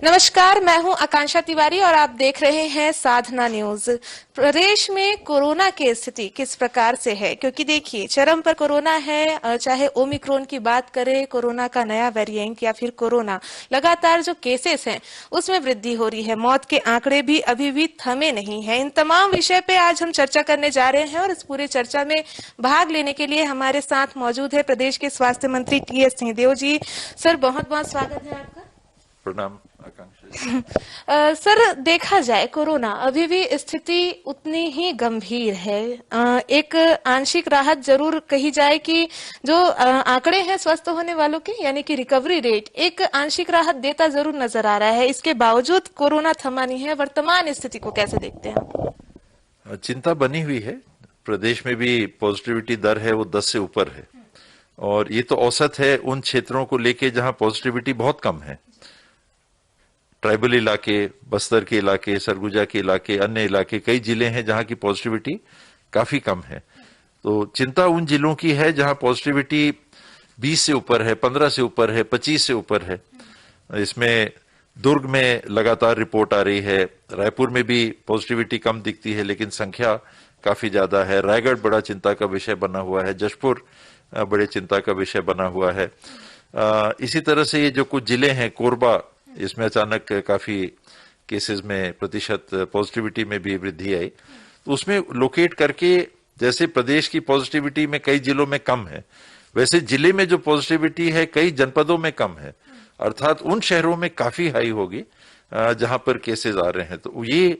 नमस्कार, मैं हूं आकांक्षा तिवारी और आप देख रहे हैं साधना न्यूज। प्रदेश में कोरोना की स्थिति किस प्रकार से है, क्योंकि देखिए चरम पर कोरोना है। चाहे ओमिक्रॉन की बात करें, कोरोना का नया वेरिएंट या फिर कोरोना, लगातार जो केसेस हैं उसमें वृद्धि हो रही है। मौत के आंकड़े भी अभी भी थमे नहीं है। इन तमाम विषय पे आज हम चर्चा करने जा रहे हैं और इस पूरे चर्चा में भाग लेने के लिए हमारे साथ मौजूद है प्रदेश के स्वास्थ्य मंत्री टी.एस. सिंहदेव जी। सर, बहुत बहुत स्वागत है आपका। प्रणाम आकांक्षा। सर, देखा जाए कोरोना अभी भी स्थिति उतनी ही गंभीर है। एक आंशिक राहत जरूर कही जाए कि जो आंकड़े हैं स्वस्थ होने वालों के, यानी कि रिकवरी रेट, एक आंशिक राहत देता जरूर नजर आ रहा है। इसके बावजूद कोरोना थमा नहीं है। वर्तमान स्थिति को कैसे देखते हैं आप? चिंता बनी हुई है। प्रदेश में भी पॉजिटिविटी दर है वो 10 से ऊपर है, और ये तो औसत है उन क्षेत्रों को लेके जहां पॉजिटिविटी बहुत कम है। ट्राइबल इलाके, बस्तर के इलाके, सरगुजा के इलाके, अन्य इलाके, कई जिले हैं जहां की पॉजिटिविटी काफी कम है। तो चिंता उन जिलों की है जहां पॉजिटिविटी 20 से ऊपर है, 15 से ऊपर है, 25 से ऊपर है। इसमें दुर्ग में लगातार रिपोर्ट आ रही है, रायपुर में भी पॉजिटिविटी कम दिखती है लेकिन संख्या काफी ज्यादा है। रायगढ़ बड़ा चिंता का विषय बना हुआ है, जशपुर बड़े चिंता का विषय बना हुआ है। इसी तरह से ये जो कुछ जिले हैं, कोरबा, इसमें अचानक काफी केसेस में प्रतिशत पॉजिटिविटी में भी वृद्धि आई। तो उसमें लोकेट करके, जैसे प्रदेश की पॉजिटिविटी में कई जिलों में कम है, वैसे जिले में जो पॉजिटिविटी है कई जनपदों में कम है, अर्थात उन शहरों में काफी हाई होगी जहां पर केसेस आ रहे हैं। तो ये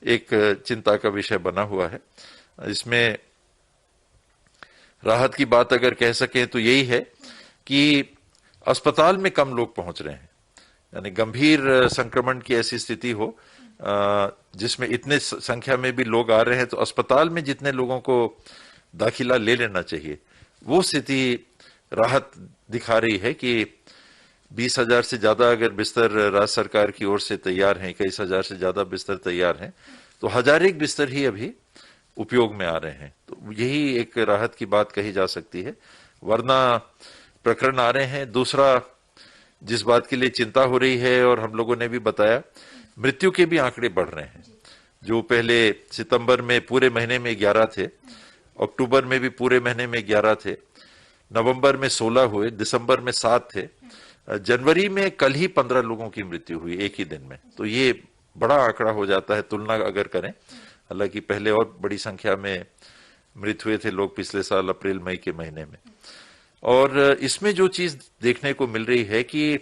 एक चिंता का विषय बना हुआ है। इसमें राहत की बात अगर कह सकें तो यही है कि अस्पताल में कम लोग पहुंच रहे हैं। यानी गंभीर संक्रमण की ऐसी स्थिति हो जिसमें इतने संख्या में भी लोग आ रहे हैं, तो अस्पताल में जितने लोगों को दाखिला ले लेना चाहिए, वो स्थिति राहत दिखा रही है कि 20,000 से ज्यादा अगर बिस्तर राज्य सरकार की ओर से तैयार हैं, 21,000 से ज्यादा बिस्तर तैयार हैं, तो 1,001 बिस्तर ही अभी उपयोग में आ रहे हैं। तो यही एक राहत की बात कही जा सकती है, वरना प्रकरण आ रहे हैं। दूसरा जिस बात के लिए चिंता हो रही है, और हम लोगों ने भी बताया, मृत्यु के भी आंकड़े बढ़ रहे हैं। जो पहले सितंबर में पूरे महीने में 11 थे, अक्टूबर में भी पूरे महीने में 11 थे, नवंबर में 16 हुए, दिसंबर में 7 थे, जनवरी में कल ही 15 लोगों की मृत्यु हुई एक ही दिन में। तो ये बड़ा आंकड़ा हो जाता है तुलना अगर करें। हालांकि पहले और बड़ी संख्या में मृत हुए थे लोग पिछले साल अप्रैल मई के महीने में। और इसमें जो चीज देखने को मिल रही है कि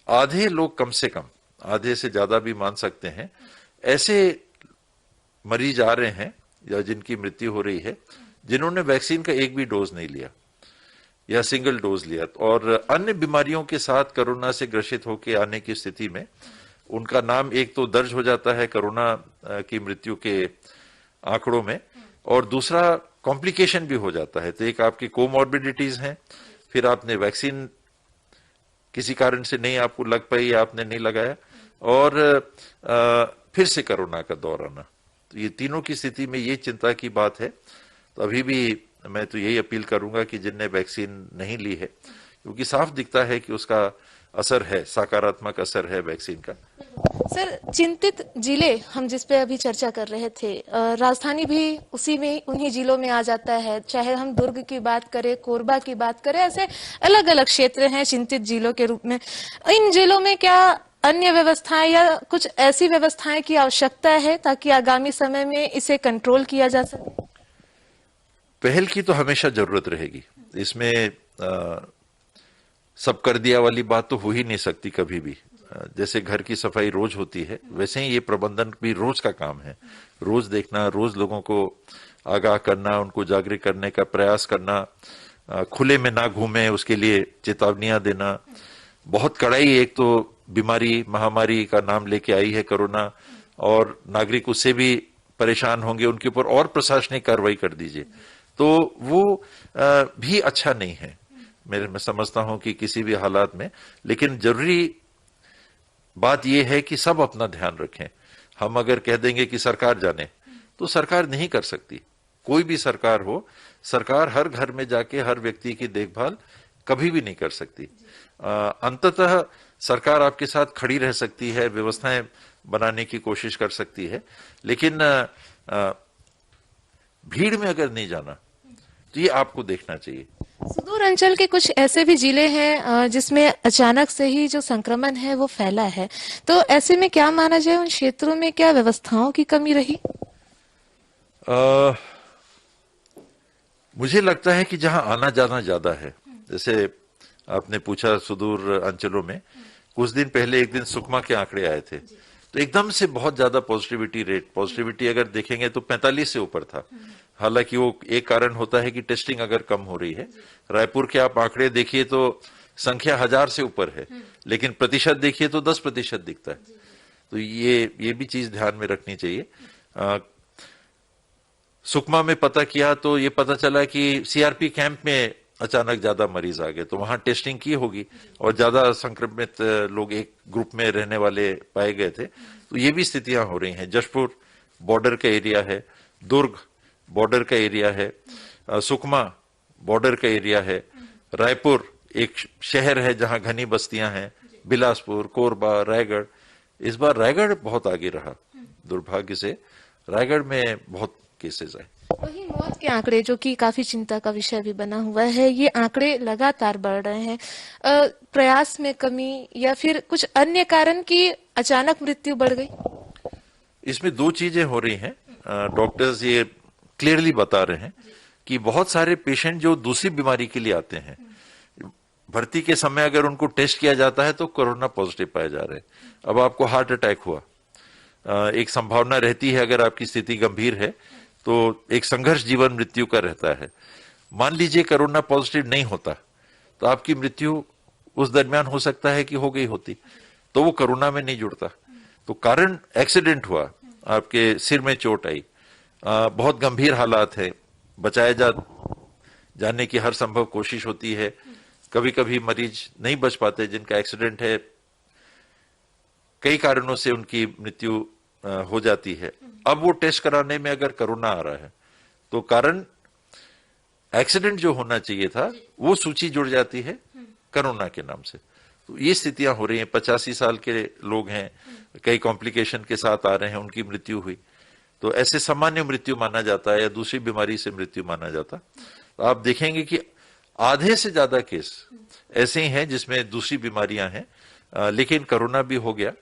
आधे लोग, कम से कम आधे से ज्यादा भी मान सकते हैं, ऐसे मरीज आ रहे हैं या जिनकी मृत्यु हो रही है जिन्होंने वैक्सीन का एक भी डोज नहीं लिया या सिंगल डोज लिया, और अन्य बीमारियों के साथ कोरोना से ग्रसित होकर आने की स्थिति में उनका नाम एक तो दर्ज हो जाता है कोरोना की मृत्यु के आंकड़ों में, और दूसरा कॉम्प्लिकेशन भी हो जाता है। तो एक आपकी कोमॉर्बिडिटीज हैं, फिर आपने वैक्सीन किसी कारण से नहीं आपको लग पाई या आपने नहीं लगाया, और फिर से कोरोना का दौर आना। तो ये तीनों की स्थिति में ये चिंता की बात है। तो अभी भी मैं तो यही अपील करूंगा कि जिनने वैक्सीन नहीं ली है, क्योंकि साफ दिखता है कि उसका असर है, सकारात्मक असर है वैक्सीन का। सर, चिंतित जिले हम जिस पे अभी चर्चा कर रहे थे, राजधानी भी उसी में, उन्हीं जिलों में आ जाता है। चाहे हम दुर्ग की बात करें, कोरबा की बात करें, ऐसे अलग अलग क्षेत्र हैं चिंतित जिलों के रूप में। इन जिलों में क्या अन्य व्यवस्थाएं या कुछ ऐसी व्यवस्थाएं की आवश्यकता है ताकि आगामी समय में इसे कंट्रोल किया जा सके? पहल की तो हमेशा जरूरत रहेगी। इसमें सब कर दिया वाली बात तो हो ही नहीं सकती कभी भी। जैसे घर की सफाई रोज होती है, वैसे ही ये प्रबंधन भी रोज का काम है। रोज देखना, रोज लोगों को आगाह करना, उनको जागरूक करने का प्रयास करना, खुले में ना घूमे उसके लिए चेतावनियां देना। बहुत कड़ाई, एक तो बीमारी, महामारी का नाम लेके आई है कोरोना, और नागरिक उससे भी परेशान होंगे, उनके ऊपर और प्रशासनिक कार्रवाई कर दीजिए, तो वो भी अच्छा नहीं है। मैं समझता हूं कि किसी भी हालात में, लेकिन जरूरी बात यह है कि सब अपना ध्यान रखें। हम अगर कह देंगे कि सरकार जाने, तो सरकार नहीं कर सकती। कोई भी सरकार हो, सरकार हर घर में जाके हर व्यक्ति की देखभाल कभी भी नहीं कर सकती। अंततः सरकार आपके साथ खड़ी रह सकती है, व्यवस्थाएं बनाने की कोशिश कर सकती है, लेकिन भीड़ में अगर नहीं जाना तो ये आपको देखना चाहिए। सुदूर अंचल के कुछ ऐसे भी जिले हैं जिसमें अचानक से ही जो संक्रमण है वो फैला है, तो ऐसे में क्या माना जाए, उन क्षेत्रों में क्या व्यवस्थाओं की कमी रही? मुझे लगता है कि जहां आना जाना ज्यादा है, जैसे आपने पूछा सुदूर अंचलों में, कुछ दिन पहले एक दिन सुकमा के आंकड़े आए थे, तो एकदम से बहुत ज्यादा पॉजिटिविटी अगर देखेंगे तो 45 से ऊपर था। हालांकि वो एक कारण होता है कि टेस्टिंग अगर कम हो रही है। रायपुर के आप आंकड़े देखिए तो संख्या 1000 से ऊपर है, लेकिन प्रतिशत देखिए तो 10% दिखता है। तो ये भी चीज ध्यान में रखनी चाहिए। सुकमा में पता किया तो ये पता चला कि सीआरपी कैंप में अचानक ज्यादा मरीज आ गए, तो वहां टेस्टिंग की होगी और ज्यादा संक्रमित लोग एक ग्रुप में रहने वाले पाए गए थे। तो ये भी स्थितियां हो रही हैं। जशपुर बॉर्डर का एरिया है, दुर्ग बॉर्डर का एरिया है, सुकमा बॉर्डर का एरिया है, रायपुर एक शहर है जहां घनी बस्तियां हैं, बिलासपुर, कोरबा, रायगढ़। इस बार रायगढ़ बहुत आगे रहा, दुर्भाग्य से रायगढ़ में बहुत केसेस आए। वही मौत के आंकड़े जो कि काफी चिंता का विषय भी बना हुआ है, ये आंकड़े लगातार बढ़ रहे हैं। प्रयास में कमी या फिर कुछ अन्य कारण की अचानक मृत्यु बढ़ गई? इसमें दो चीजें हो रही हैं। डॉक्टर्स ये क्लियरली बता रहे हैं कि बहुत सारे पेशेंट जो दूसरी बीमारी के लिए आते हैं, भर्ती के समय अगर उनको टेस्ट किया जाता है तो कोरोना पॉजिटिव पाए जा रहे हैं। अब आपको हार्ट अटैक हुआ, एक संभावना रहती है अगर आपकी स्थिति गंभीर है तो एक संघर्ष जीवन मृत्यु का रहता है। मान लीजिए कोरोना पॉजिटिव नहीं होता तो आपकी मृत्यु उस दरमियान हो सकता है कि हो गई होती, तो वो कोरोना में नहीं जुड़ता। तो कारण एक्सीडेंट हुआ, आपके सिर में चोट आई, बहुत गंभीर हालात है, बचाए जाने की हर संभव कोशिश होती है। कभी कभी मरीज नहीं बच पाते जिनका एक्सीडेंट है, कई कारणों से उनकी मृत्यु हो जाती है। अब वो टेस्ट कराने में अगर कोरोना आ रहा है तो कारण एक्सीडेंट जो होना चाहिए था वो सूची जुड़ जाती है कोरोना के नाम से। तो ये स्थितियां हो रही हैं। 85 साल के लोग हैं, कई कॉम्प्लिकेशन के साथ आ रहे हैं, उनकी मृत्यु हुई, तो ऐसे सामान्य मृत्यु माना जाता है या दूसरी बीमारी से मृत्यु माना जाता। तो आप देखेंगे कि आधे से ज्यादा केस ऐसे ही हैं जिसमें दूसरी बीमारियां हैं, लेकिन कोरोना भी हो गया।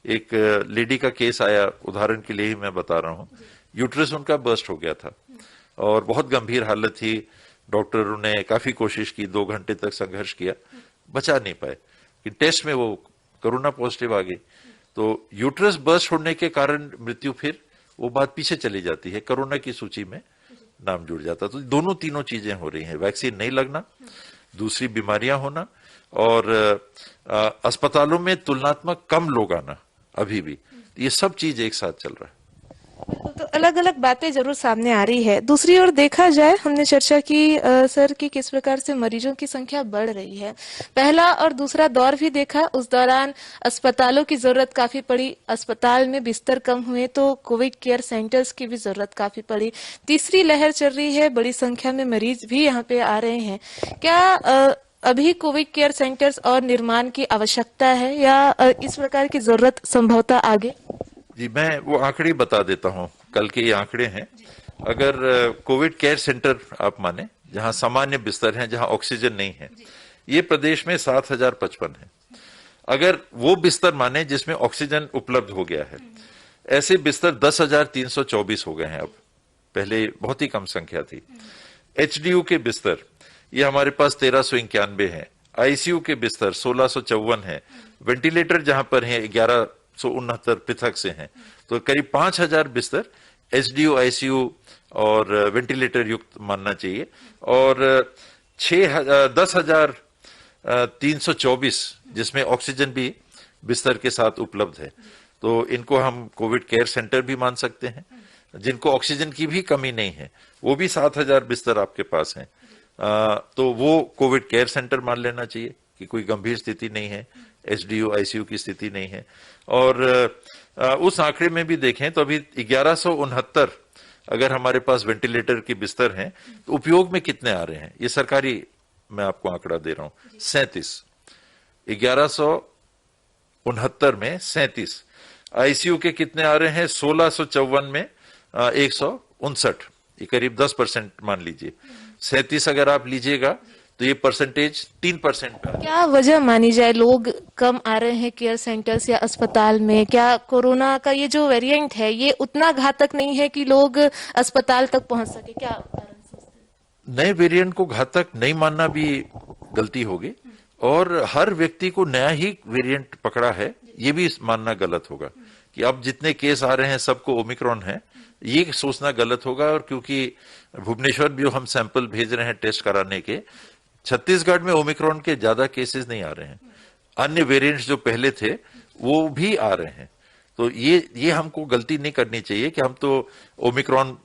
एक लेडी का केस आया, उदाहरण के लिए ही मैं बता रहा हूं, यूट्रस उनका बर्स्ट हो गया था और बहुत गंभीर हालत थी। डॉक्टरों ने काफी कोशिश की, 2 घंटे तक संघर्ष किया, बचा नहीं पाए कि टेस्ट में वो कोरोना पॉजिटिव आ गई। तो यूट्रस बर्स्ट होने के कारण मृत्यु, फिर वो बात पीछे चली जाती है, कोरोना की सूची में नाम जुड़ जाता। तो दोनों तीनों चीजें हो रही हैं, वैक्सीन नहीं लगना, दूसरी बीमारियां होना और अस्पतालों में तुलनात्मक कम लोग आना अभी भी। ये सब चीज एक साथ चल रहा है। तो अलग अलग बातें जरूर सामने आ रही है। दूसरी ओर देखा जाए, हमने चर्चा की सर कि किस प्रकार से मरीजों की संख्या बढ़ रही है। पहला और दूसरा दौर भी देखा, उस दौरान अस्पतालों की जरूरत काफी पड़ी, अस्पताल में बिस्तर कम हुए तो कोविड केयर सेंटर्स की भी जरूरत काफी पड़ी। तीसरी लहर चल रही है, बड़ी संख्या में मरीज भी यहाँ पे आ रहे हैं। क्या अभी कोविड केयर सेंटर्स और निर्माण की आवश्यकता है या इस प्रकार की जरूरत संभवतः आगे? जी, मैं वो आंकड़े बता देता हूं, कल के ये आंकड़े हैं। अगर कोविड केयर सेंटर आप माने, जहां सामान्य बिस्तर हैं, जहां ऑक्सीजन नहीं है, ये प्रदेश में 7055 है। अगर वो बिस्तर माने जिसमें ऑक्सीजन उपलब्ध हो गया है, ऐसे बिस्तर 10,324 हो गए हैं अब, पहले बहुत ही कम संख्या थी। एचडीयू के बिस्तर ये हमारे पास 1391 है, आईसीयू के बिस्तर 1654 है, वेंटिलेटर जहां पर है 1169 पृथक से हैं। तो करीब 5000 बिस्तर एचडीयू, आईसीयू और वेंटिलेटर युक्त मानना चाहिए। और 10,324 जिसमें ऑक्सीजन भी बिस्तर के साथ उपलब्ध है, तो इनको हम कोविड केयर सेंटर भी मान सकते हैं। जिनको ऑक्सीजन की भी कमी नहीं है, वो भी 7000 बिस्तर आपके पास हैं, तो वो कोविड केयर सेंटर मान लेना चाहिए कि कोई गंभीर स्थिति नहीं है, एचडीयू, आईसीयू की स्थिति नहीं है। और उस आंकड़े में भी देखें तो अभी 1169 अगर हमारे पास वेंटिलेटर के बिस्तर हैं, तो उपयोग में कितने आ रहे हैं, ये सरकारी मैं आपको आंकड़ा दे रहा हूं, 37। 69 में 37, आईसीयू के कितने आ रहे हैं 1654 में 159, ये करीब 10% मान लीजिए। 37 अगर आप लीजिएगा तो ये परसेंटेज 3% पे आ। क्या वजह मानी जाए लोग कम आ रहे हैं केयर सेंटर्स या अस्पताल में? क्या कोरोना का ये जो वेरिएंट है ये उतना घातक नहीं है कि लोग अस्पताल तक पहुंच सके? क्या कारण सोचते हैं? नए वेरिएंट को घातक नहीं मानना भी गलती होगी, और हर व्यक्ति को नया ही वेरिएंट पकड़ा है ये भी मानना गलत होगा कि अब जितने केस आ रहे हैं सबको ओमिक्रॉन है, ये सोचना गलत होगा। और क्योंकि भुवनेश्वर भी हम सैंपल भेज रहे हैं टेस्ट कराने के, छत्तीसगढ़ में ओमिक्रॉन के ज्यादा केसेस नहीं आ रहे हैं, अन्य वेरिएंट्स जो पहले थे वो भी आ रहे हैं। तो ये हमको गलती नहीं करनी चाहिए कि हम तो ओमिक्रॉन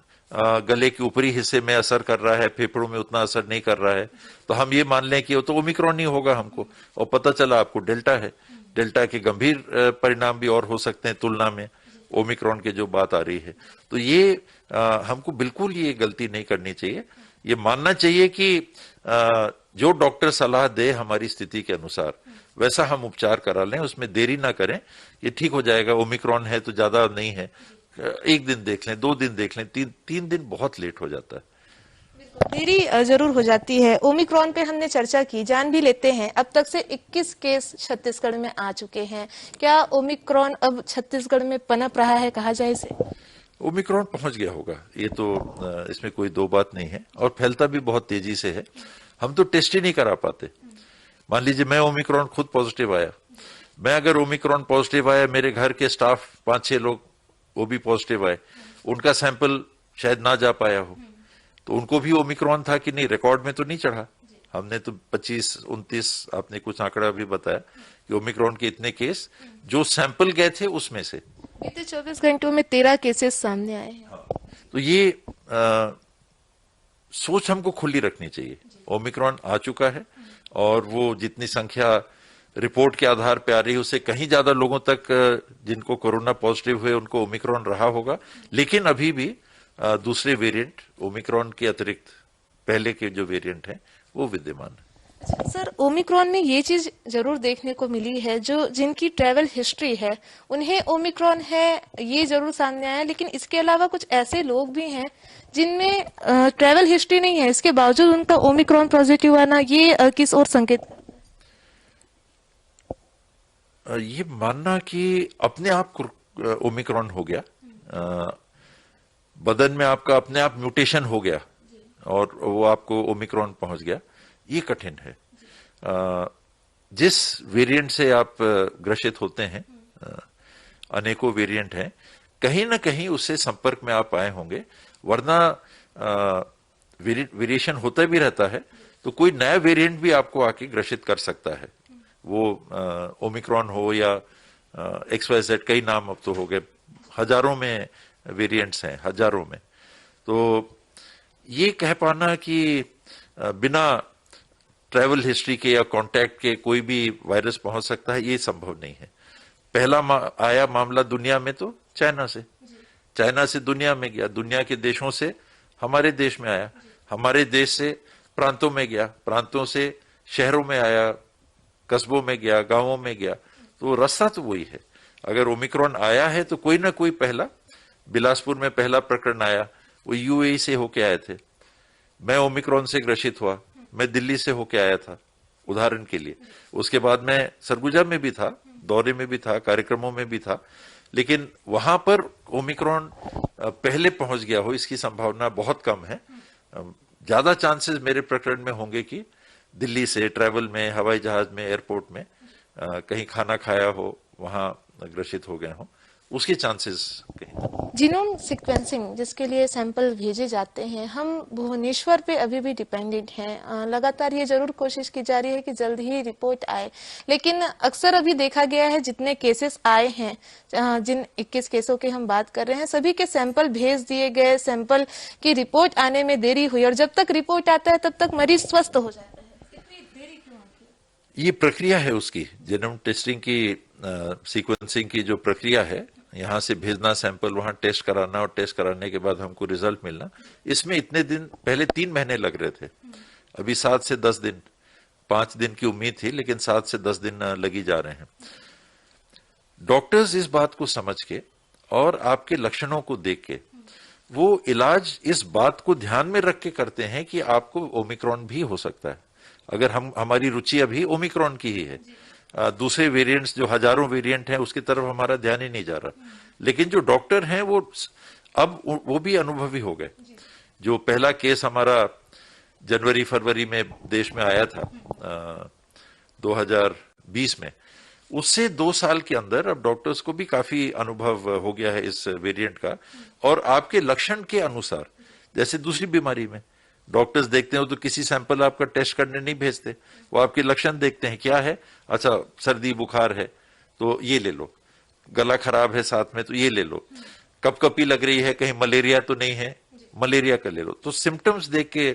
गले के ऊपरी हिस्से में असर कर रहा है, फेफड़ों में उतना असर नहीं कर रहा है, तो हम ये मान लें कि वो तो ओमिक्रॉन नहीं होगा हमको, और पता चला आपको डेल्टा है। डेल्टा के गंभीर परिणाम भी और हो सकते हैं तुलना में ओमिक्रॉन के जो बात आ रही है। तो ये हमको बिल्कुल ये गलती नहीं करनी चाहिए। ये मानना चाहिए कि जो डॉक्टर सलाह दे हमारी स्थिति के अनुसार वैसा हम उपचार करा लें, उसमें देरी ना करें। ये ठीक हो जाएगा, ओमिक्रॉन है तो ज्यादा नहीं है, 1 दिन देख लें, 2 दिन देख लें, 3 दिन बहुत लेट हो जाता है। देरी जरूर हो जाती है। ओमिक्रॉन पे हमने चर्चा की, जान भी लेते हैं। अब तक से 21 केस छत्तीसगढ़ में आ चुके हैं। क्या ओमिक्रॉन अब छत्तीसगढ़ में पनप रहा है, कहा जाए इसे? ओमिक्रॉन पहुंच गया होगा, ये तो इसमें कोई दो बात नहीं है, और फैलता भी बहुत तेजी से है। हम तो टेस्ट ही नहीं करा पाते। मान लीजिए मैं ओमिक्रॉन खुद पॉजिटिव आया, मैं अगर ओमिक्रॉन पॉजिटिव आया, मेरे घर के स्टाफ 5-6 लोग वो भी पॉजिटिव आए, उनका सैंपल शायद ना जा पाया हो, तो उनको भी ओमिक्रॉन था कि नहीं, रिकॉर्ड में तो नहीं चढ़ा। हमने तो 25-29 आपने कुछ आंकड़ा भी बताया कि ओमिक्रॉन के इतने केस जो सैंपल गए थे उसमें से बीते 24 घंटों में 13 केसेस सामने आए हैं। तो ये सोच हमको खुली रखनी चाहिए। ओमिक्रॉन आ चुका है, और वो जितनी संख्या रिपोर्ट के आधार पे आ रही है उससे कहीं ज्यादा लोगों तक जिनको कोरोना पॉजिटिव हुए उनको ओमिक्रॉन रहा होगा, लेकिन अभी भी दूसरे वेरिएंट ओमिक्रॉन के अतिरिक्त पहले के जो वेरिएंट हैं वो विद्यमान है। सर, ओमिक्रॉन में ये चीज जरूर देखने को मिली है, जो जिनकी ट्रैवल हिस्ट्री है उन्हें ओमिक्रॉन है ये जरूर सामने आया, लेकिन इसके अलावा कुछ ऐसे लोग भी हैं जिनमें ट्रैवल हिस्ट्री नहीं है, इसके बावजूद उनका ओमिक्रॉन पॉजिटिव आना, ये किस ओर संकेत? ये मानना कि अपने आप ओमिक्रॉन हो गया, बदन में आपका अपने आप म्यूटेशन हो गया और वो आपको ओमिक्रॉन पहुंच गया, ये कठिन है। जिस वेरिएंट से आप ग्रसित होते हैं, अनेकों वेरिएंट हैं, कहीं ना कहीं उससे संपर्क में आप आए होंगे, वरना वेरिएशन होता भी रहता है तो कोई नया वेरिएंट भी आपको आके ग्रसित कर सकता है। वो ओमिक्रॉन हो या XYZ, कई नाम अब तो हो गए, हजारों में वेरिएंट्स हैं, हजारों में। तो ये कह पाना कि बिना ट्रैवल हिस्ट्री के या कांटेक्ट के कोई भी वायरस पहुंच सकता है, ये संभव नहीं है। पहला आया मामला दुनिया में तो चाइना से दुनिया में गया, दुनिया के देशों से हमारे देश में आया, हमारे देश से प्रांतों में गया, प्रांतों से शहरों में आया, कस्बों में गया, गांवों में गया, तो रास्ता तो वही है। अगर ओमिक्रॉन आया है तो कोई ना कोई पहला, बिलासपुर में पहला प्रकरण आया, वो UAE से होके आए थे, मैं ओमिक्रॉन से ग्रसित हुआ, मैं दिल्ली से होके आया था उदाहरण के लिए। उसके बाद मैं सरगुजा में भी था, दौरे में भी था, कार्यक्रमों में भी था, लेकिन वहां पर ओमिक्रॉन पहले पहुंच गया हो इसकी संभावना बहुत कम है। ज्यादा चांसेस मेरे प्रकरण में होंगे कि दिल्ली से ट्रैवल में, हवाई जहाज में, एयरपोर्ट में कहीं खाना खाया हो, वहां ग्रसित हो गए हो, उसके चांसेस कहीं। जीनोम सीक्वेंसिंग जिसके लिए सैंपल भेजे जाते हैं, हम भुवनेश्वर पे अभी भी डिपेंडेंट हैं। लगातार ये जरूर कोशिश की जा रही है कि जल्द ही रिपोर्ट आए, लेकिन अक्सर अभी देखा गया है जितने केसेस आए हैं, जिन 21 केसों की हम बात कर रहे हैं, सभी के सैंपल भेज दिए गए, सैंपल की रिपोर्ट आने में देरी हुई, और जब तक रिपोर्ट आता है तब तक मरीज स्वस्थ हो जाता है। इतनी देरी क्यों आती है? ये प्रक्रिया है उसकी, जीनोम टेस्टिंग की, सीक्वेंसिंग की जो प्रक्रिया है, यहाँ से भेजना सैंपल, वहां टेस्ट कराना, और टेस्ट कराने के बाद हमको रिजल्ट मिलना, इसमें इतने दिन, पहले 3 महीने लग रहे थे, अभी 7 से 10 दिन, 5 दिन की उम्मीद थी, लेकिन 7 से 10 दिन लगी जा रहे हैं। डॉक्टर्स इस बात को समझ के और आपके लक्षणों को देख के वो इलाज इस बात को ध्यान में रख के करते हैं कि आपको ओमिक्रॉन भी हो सकता है। अगर हमारी रुचि अभी ओमिक्रॉन की ही है, दूसरे वेरिएंट्स जो हजारों वेरिएंट हैं उसकी तरफ हमारा ध्यान ही नहीं जा रहा। लेकिन जो डॉक्टर हैं वो अब वो भी अनुभवी हो गए। जो पहला केस हमारा जनवरी फरवरी में देश में आया था 2020 में, उससे 2 साल के अंदर अब डॉक्टर्स को भी काफी अनुभव हो गया है इस वेरिएंट का। और आपके लक्षण के अनुसार, जैसे दूसरी बीमारी में डॉक्टर्स देखते हो तो किसी सैंपल आपका टेस्ट करने नहीं भेजते, वो आपके लक्षण देखते हैं क्या है, अच्छा सर्दी बुखार है तो ये ले लो, गला खराब है साथ में तो ये ले लो, कपकपी लग रही है कहीं मलेरिया तो नहीं है, मलेरिया का ले लो। तो सिम्टम्स देख के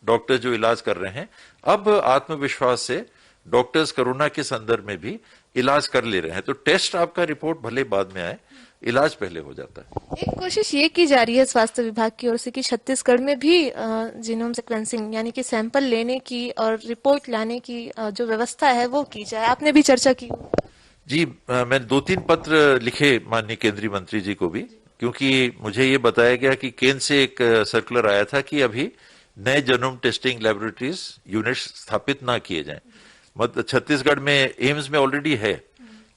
डॉक्टर जो इलाज कर रहे हैं, अब आत्मविश्वास से डॉक्टर्स कोरोना के संदर्भ में भी इलाज कर ले रहे हैं। तो टेस्ट आपका रिपोर्ट भले बाद में आए, इलाज पहले हो जाता है। एक कोशिश ये की जा रही है स्वास्थ्य विभाग की ओर से कि छत्तीसगढ़ में भी जीनोम सीक्वेंसिंग यानी कि सैंपल लेने की और रिपोर्ट लाने की जो व्यवस्था है वो की जाए। आपने भी चर्चा की? जी, मैं 2-3 पत्र लिखे माननीय केंद्रीय मंत्री जी को भी, क्योंकि मुझे ये बताया गया कि केंद्र से एक सर्कुलर आया था कि अभी नए जेनोम टेस्टिंग लेबोरेटरीज यूनिट्स स्थापित ना किए जाएं। छत्तीसगढ़ में एम्स में ऑलरेडी है,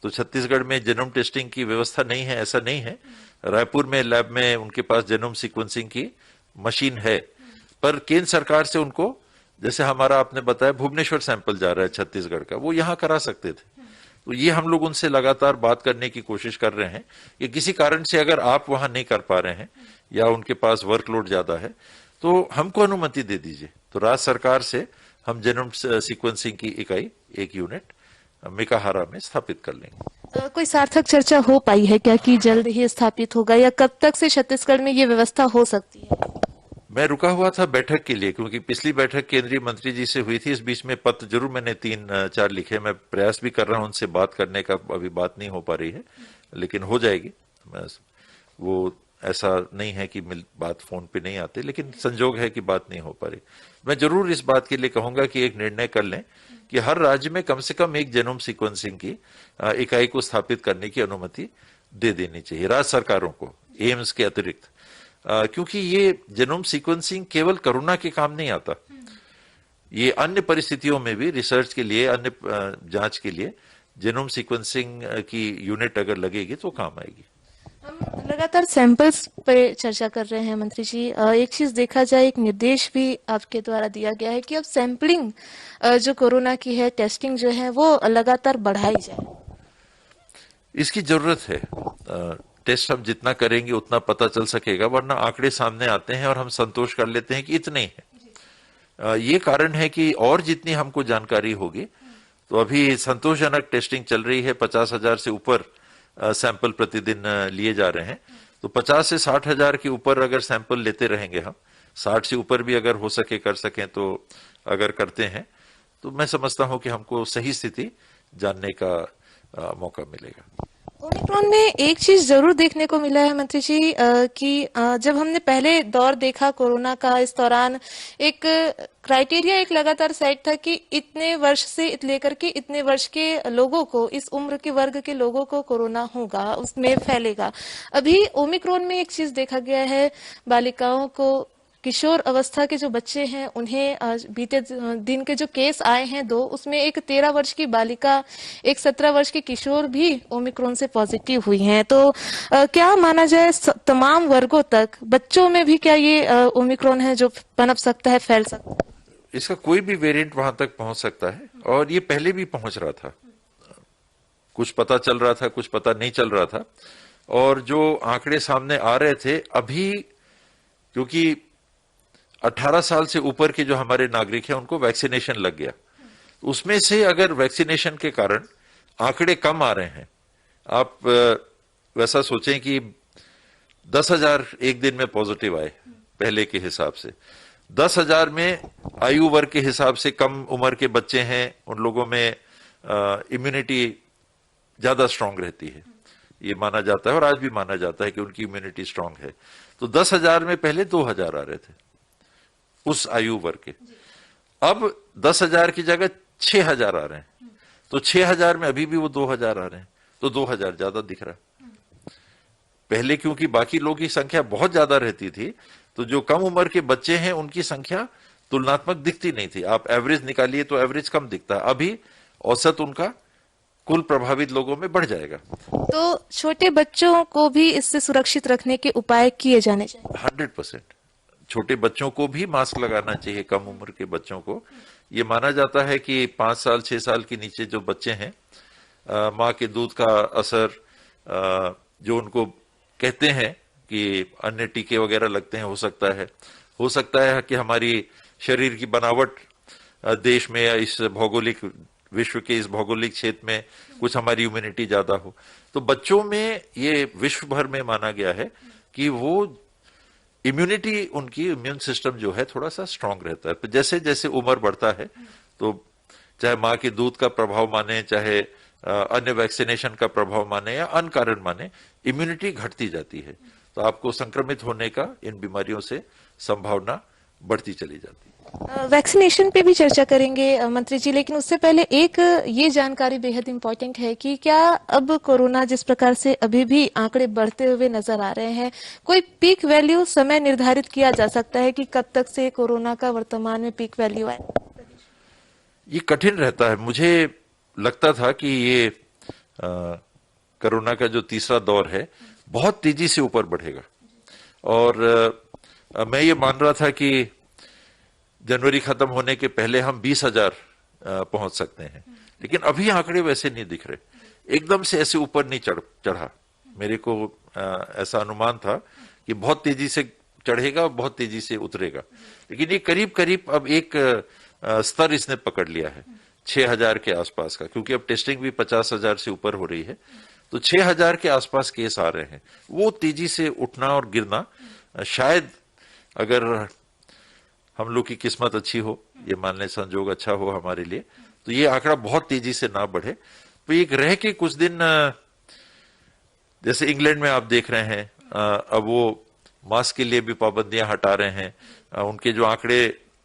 तो छत्तीसगढ़ में जेनोम टेस्टिंग की व्यवस्था नहीं है ऐसा नहीं है। रायपुर में लैब में उनके पास जेनोम सीक्वेंसिंग की मशीन है, पर केंद्र सरकार से उनको, जैसे हमारा आपने बताया भुवनेश्वर सैंपल जा रहा है छत्तीसगढ़ का, वो यहाँ करा सकते थे। तो ये हम लोग उनसे लगातार बात करने की कोशिश कर रहे हैं कि किसी कारण से अगर आप वहां नहीं कर पा रहे हैं या उनके पास वर्कलोड ज्यादा है तो हमको अनुमति दे दीजिए। तो राज्य सरकार से हम जेनोम सीक्वेंसिंग की इकाई, एक यूनिट मेकाहारा में स्थापित कर लेंगे। कोई सार्थक चर्चा हो पाई है क्या कि जल्द ही स्थापित होगा, या कब तक से छत्तीसगढ़ में ये व्यवस्था हो सकती है? मैं रुका हुआ था बैठक के लिए, क्योंकि पिछली बैठक केंद्रीय मंत्री जी से हुई थी। इस बीच में पत्र जरूर मैंने 3-4 लिखे, मैं प्रयास भी कर रहा हूं उनसे बात करने का, अभी बात नहीं हो पा रही है, लेकिन हो जाएगी। वो ऐसा नहीं है कि बात फोन पे नहीं आती, लेकिन संजोग है कि बात नहीं हो पा रही। मैं जरूर इस बात के लिए कहूंगा कि एक निर्णय कर लें कि हर राज्य में कम से कम एक जेनोम सीक्वेंसिंग की इकाई को स्थापित करने की अनुमति दे देनी चाहिए राज्य सरकारों को, एम्स के अतिरिक्त। क्योंकि ये जेनोम सीक्वेंसिंग केवल कोरोना के काम नहीं आता, ये अन्य परिस्थितियों में भी रिसर्च के लिए, अन्य जांच के लिए जेनोम सीक्वेंसिंग की यूनिट अगर लगेगी तो काम आएगी। हम लगातार सैंपल्स पे चर्चा कर रहे हैं मंत्री जी। एक चीज देखा जाए, एक निर्देश भी आपके द्वारा दिया गया है कि अब सैंपलिंग जो कोरोना की है, टेस्टिंग जो है वो लगातार बढ़ाई जाए। इसकी जरूरत है। टेस्ट हम जितना करेंगे उतना पता चल सकेगा, वरना आंकड़े सामने आते हैं और हम संतोष कर लेते हैं कि इतने ही है। ये कारण है कि और जितनी हमको जानकारी होगी, तो अभी संतोषजनक टेस्टिंग चल रही है, 50,000 से ऊपर सैंपल प्रतिदिन लिए जा रहे हैं। तो 50 से 60,000 के ऊपर अगर सैंपल लेते रहेंगे हम, 60 से ऊपर भी अगर हो सके कर सकें, तो अगर करते हैं तो मैं समझता हूं कि हमको सही स्थिति जानने का मौका मिलेगा। ओमिक्रॉन में एक चीज जरूर देखने को मिला है मंत्री जी कि जब हमने पहले दौर देखा कोरोना का, इस दौरान एक क्राइटेरिया एक लगातार सेट था कि इतने वर्ष से लेकर के इतने वर्ष के लोगों को, इस उम्र के वर्ग के लोगों को कोरोना होगा, उसमें फैलेगा। अभी ओमिक्रॉन में एक चीज देखा गया है, बालिकाओं को, किशोर अवस्था के जो बच्चे हैं उन्हें बीते दिन के जो केस आए हैं 2, उसमें एक 13 वर्ष की बालिका, एक 17 वर्ष की किशोर भी ओमिक्रॉन से पॉजिटिव हुई हैं। तो क्या माना जाए तमाम वर्गों तक, बच्चों में भी क्या ये ओमिक्रॉन है जो पनप सकता है, फैल सकता है? इसका कोई भी वेरिएंट वहां तक पहुंच सकता है, और ये पहले भी पहुंच रहा था। कुछ पता चल रहा था, कुछ पता नहीं चल रहा था। और जो आंकड़े सामने आ रहे थे अभी, क्योंकि 18 साल से ऊपर के जो हमारे नागरिक हैं उनको वैक्सीनेशन लग गया, उसमें से अगर वैक्सीनेशन के कारण आंकड़े कम आ रहे हैं, आप वैसा सोचें कि 10,000 एक दिन में पॉजिटिव आए पहले के हिसाब से, 10,000 में आयु वर्ग के हिसाब से कम उम्र के बच्चे हैं, उन लोगों में इम्यूनिटी ज्यादा स्ट्रांग रहती है, ये माना जाता है और आज भी माना जाता है कि उनकी इम्यूनिटी स्ट्रांग है। तो 10,000 में पहले 2,000 आ रहे थे उस आयु वर्ग के, अब 10,000 की जगह 6,000 आ रहे हैं। तो 6,000 में अभी भी वो 2,000 आ रहे हैं। तो 2000 ज्यादा दिख रहा है। पहले क्योंकि बाकी लोगों की संख्या बहुत ज्यादा रहती थी, तो जो कम उम्र के बच्चे हैं उनकी संख्या तुलनात्मक दिखती नहीं थी। आप एवरेज निकालिए तो एवरेज कम दिखता है। अभी औसत उनका कुल प्रभावित लोगों में बढ़ जाएगा। तो छोटे बच्चों को भी इससे सुरक्षित रखने के उपाय किए जाने चाहिए। 100% छोटे बच्चों को भी मास्क लगाना चाहिए। कम उम्र के बच्चों को ये माना जाता है कि 5 साल 6 साल के नीचे जो बच्चे हैं, माँ के दूध का असर, जो उनको कहते हैं कि अन्य टीके वगैरह लगते हैं, हो सकता है कि हमारी शरीर की बनावट देश में या इस भौगोलिक विश्व के इस भौगोलिक क्षेत्र में कुछ हमारी इम्यूनिटी ज्यादा हो। तो बच्चों में ये विश्व भर में माना गया है कि वो इम्यूनिटी, उनकी इम्यून सिस्टम जो है थोड़ा सा स्ट्रांग रहता है। तो जैसे जैसे उम्र बढ़ता है, तो चाहे माँ के दूध का प्रभाव माने, चाहे अन्य वैक्सीनेशन का प्रभाव माने या अन्य कारण माने, इम्यूनिटी घटती जाती है। तो आपको संक्रमित होने का इन बीमारियों से संभावना बढ़ती चली जाती है। वैक्सीनेशन पे भी चर्चा करेंगे मंत्री जी, लेकिन उससे पहले एक ये जानकारी बेहद इम्पोर्टेंट है कि क्या अब कोरोना जिस प्रकार से अभी भी आंकड़े बढ़ते हुए नजर आ रहे हैं, कोई पीक वैल्यू समय निर्धारित किया जा सकता है कि कब तक से कोरोना का वर्तमान में पीक वैल्यू आए? ये कठिन रहता है। मुझे लगता था कि ये कोरोना का जो तीसरा दौर है बहुत तेजी से ऊपर बढ़ेगा, और मैं ये मान रहा था कि जनवरी खत्म होने के पहले हम 20,000 पहुंच सकते हैं। लेकिन अभी आंकड़े वैसे नहीं दिख रहे, एकदम से ऐसे ऊपर नहीं चढ़ा। मेरे को ऐसा अनुमान था कि बहुत तेजी से चढ़ेगा, बहुत तेजी से उतरेगा। लेकिन ये करीब करीब अब एक स्तर इसने पकड़ लिया है 6,000 के आसपास का, क्योंकि अब टेस्टिंग भी 50,000 से ऊपर हो रही है। तो 6,000 के आसपास केस आ रहे हैं। वो तेजी से उठना और गिरना, शायद अगर हम लोग की किस्मत अच्छी हो, ये मान लें संजोग अच्छा हो हमारे लिए, तो ये आंकड़ा बहुत तेजी से ना बढ़े। तो एक रह के कुछ दिन, जैसे इंग्लैंड में आप देख रहे हैं, अब वो मास्क के लिए भी पाबंदियां हटा रहे हैं। उनके जो आंकड़े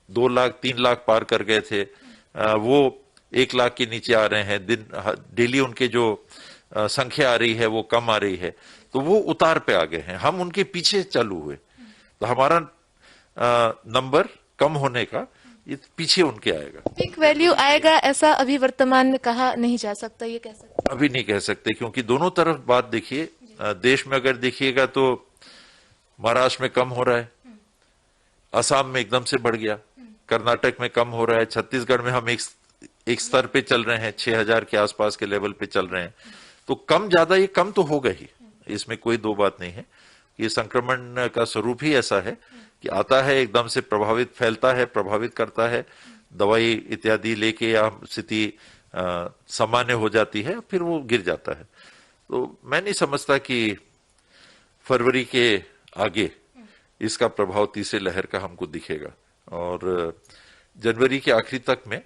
2 लाख 3 लाख पार कर गए थे, वो 1 लाख के नीचे आ रहे हैं। डेली उनके जो संख्या आ रही है वो कम आ रही है, तो वो उतार पे आ गए हैं। हम उनके पीछे चालू हुए, तो हमारा नंबर कम होने का ये पीछे उनके आएगा। पीक वैल्यू आएगा ऐसा अभी वर्तमान में कहा नहीं जा सकता, ये कह सकते अभी नहीं कह सकते, क्योंकि दोनों तरफ बात देखिए। देश में अगर देखिएगा तो महाराष्ट्र में कम हो रहा है, असम में एकदम से बढ़ गया, कर्नाटक में कम हो रहा है, छत्तीसगढ़ में हम एक स्तर पे चल रहे हैं, 6,000 के आसपास के लेवल पे चल रहे हैं। तो कम ज्यादा ये कम तो होगा ही, इसमें कोई दो बात नहीं है। ये संक्रमण का स्वरूप ही ऐसा है कि आता है एकदम से, प्रभावित फैलता है, प्रभावित करता है, दवाई इत्यादि लेके या स्थिति सामान्य हो जाती है, फिर वो गिर जाता है। तो मैं नहीं समझता कि फरवरी के आगे इसका प्रभाव तीसरे लहर का हमको दिखेगा, और जनवरी के आखिरी तक में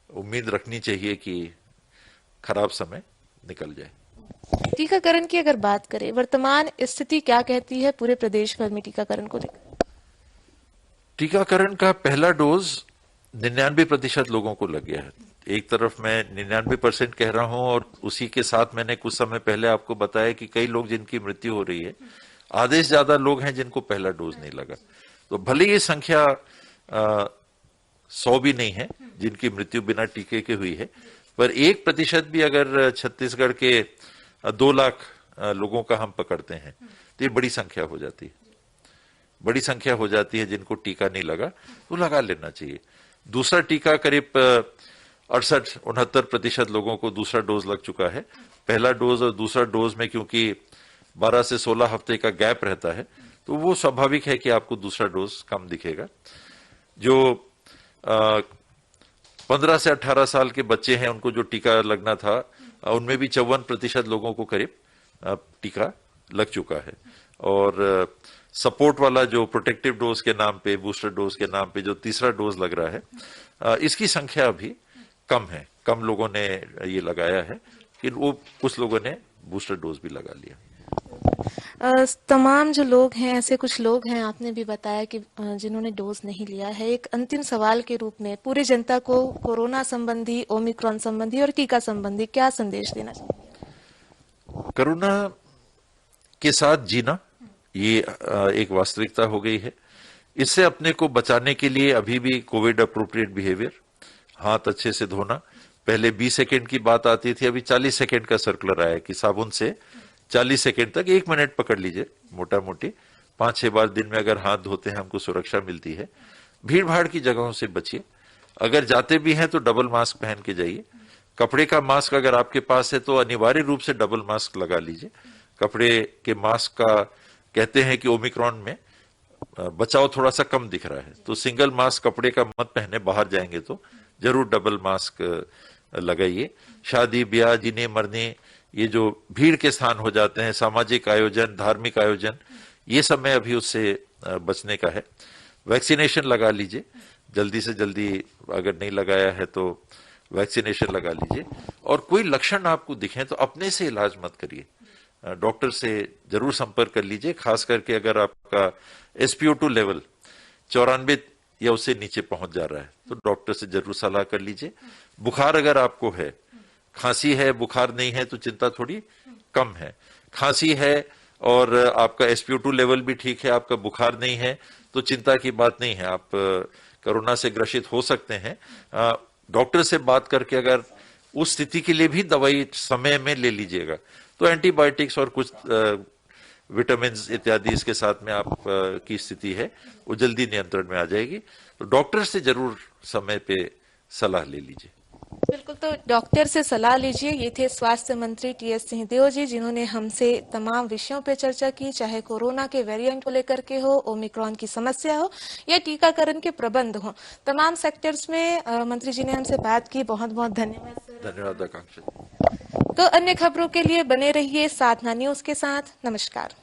उम्मीद रखनी चाहिए कि खराब समय निकल जाए। टीकाकरण की अगर बात करें, वर्तमान स्थिति क्या कहती है पूरे प्रदेश भर में टीकाकरण को लेकर? टीकाकरण का पहला डोज 99% लोगों को लग गया है। एक तरफ मैं 99% कह रहा हूं, और उसी के साथ मैंने कुछ समय पहले आपको बताया कि कई लोग जिनकी मृत्यु हो रही है, आधे से ज्यादा लोग हैं जिनको पहला डोज नहीं लगा। तो भले ये संख्या 100 भी नहीं है जिनकी मृत्यु बिना टीके के हुई है, पर 1% भी अगर छत्तीसगढ़ के 2 लाख लोगों का हम पकड़ते हैं, तो ये बड़ी संख्या हो जाती है। बड़ी संख्या हो जाती है जिनको टीका नहीं लगा, तो लगा लेना चाहिए। दूसरा टीका करीब 68-69% लोगों को दूसरा डोज लग चुका है। पहला डोज और दूसरा डोज में क्योंकि 12 से 16 हफ्ते का गैप रहता है, तो वो स्वाभाविक है कि आपको दूसरा डोज कम दिखेगा। जो 15 से 18 साल के बच्चे हैं, उनको जो टीका लगना था, उनमें भी 54% लोगों को करीब टीका लग चुका है। और सपोर्ट वाला जो प्रोटेक्टिव डोज के नाम पे, बूस्टर डोज के नाम पे जो तीसरा डोज लग रहा है, इसकी संख्या अभी कम है। कम लोगों ने ये लगाया है, कि वो कुछ लोगों ने बूस्टर डोज भी लगा लिया। तमाम जो लोग हैं, ऐसे कुछ लोग हैं, आपने भी बताया कि जिन्होंने डोज नहीं लिया है, एक अंतिम सवाल के रूप में पूरे जनता को कोरोना संबंधी, ओमिक्रॉन संबंधी और टीका संबंधी क्या संदेश देना चाहिए? कोरोना के साथ जीना ये एक वास्तविकता हो गई है। इससे अपने को बचाने के लिए अभी भी कोविड अप्रोप्रिएट बिहेवियर, हाथ अच्छे से धोना, पहले 20 सेकेंड की बात आती थी, अभी 40 सेकेंड का सर्कुलर आया कि साबुन से 40 सेकेंड तक 1 मिनट पकड़ लीजिए, मोटा मोटी 5-6 बार दिन में अगर हाथ धोते हैं हमको सुरक्षा मिलती है। भीड़ भाड़ की जगहों से बचिए, अगर जाते भी हैं तो डबल मास्क पहन के जाइए। कपड़े का मास्क अगर आपके पास है तो अनिवार्य रूप से डबल मास्क लगा लीजिए। कपड़े के मास्क का कहते हैं कि ओमिक्रॉन में बचाव थोड़ा सा कम दिख रहा है, तो सिंगल मास्क कपड़े का मत पहने, बाहर जाएंगे तो जरूर डबल मास्क लगाइए। शादी ब्याह, जीने मरने, ये जो भीड़ के स्थान हो जाते हैं, सामाजिक आयोजन, धार्मिक आयोजन, ये सब में अभी उससे बचने का है। वैक्सीनेशन लगा लीजिए, जल्दी से जल्दी, अगर नहीं लगाया है तो वैक्सीनेशन लगा लीजिए। और कोई लक्षण आपको दिखे तो अपने से इलाज मत करिए, डॉक्टर से जरूर संपर्क कर लीजिए। खास करके अगर आपका SpO2 लेवल 94 या उससे नीचे पहुंच जा रहा है तो डॉक्टर से जरूर सलाह कर लीजिए। बुखार अगर आपको है, खांसी है, बुखार नहीं है तो चिंता थोड़ी कम है। खांसी है और आपका SpO2 लेवल भी ठीक है, आपका बुखार नहीं है तो चिंता की बात नहीं है, आप कोरोना से ग्रसित हो सकते हैं। डॉक्टर से बात करके अगर उस स्थिति के लिए भी दवाई समय में ले लीजिएगा तो एंटीबायोटिक्स और कुछ विटामिन इत्यादि इसके साथ में आप की स्थिति है वो जल्दी नियंत्रण में आ जाएगी। तो डॉक्टर से जरूर समय पे सलाह ले लीजिए। बिल्कुल, तो डॉक्टर से सलाह लीजिए। ये थे स्वास्थ्य मंत्री टी.एस. सिंहदेव जी, जिन्होंने हमसे तमाम विषयों पे चर्चा की, चाहे कोरोना के वेरिएंट को लेकर के हो, ओमिक्रॉन की समस्या हो या टीकाकरण के प्रबंध हो, तमाम सेक्टर्स में मंत्री जी ने हमसे बात की। बहुत बहुत धन्यवाद सर। धन्यवाद आकांक्षा। तो अन्य खबरों के लिए बने रहिए साधना न्यूज के साथ। नमस्कार।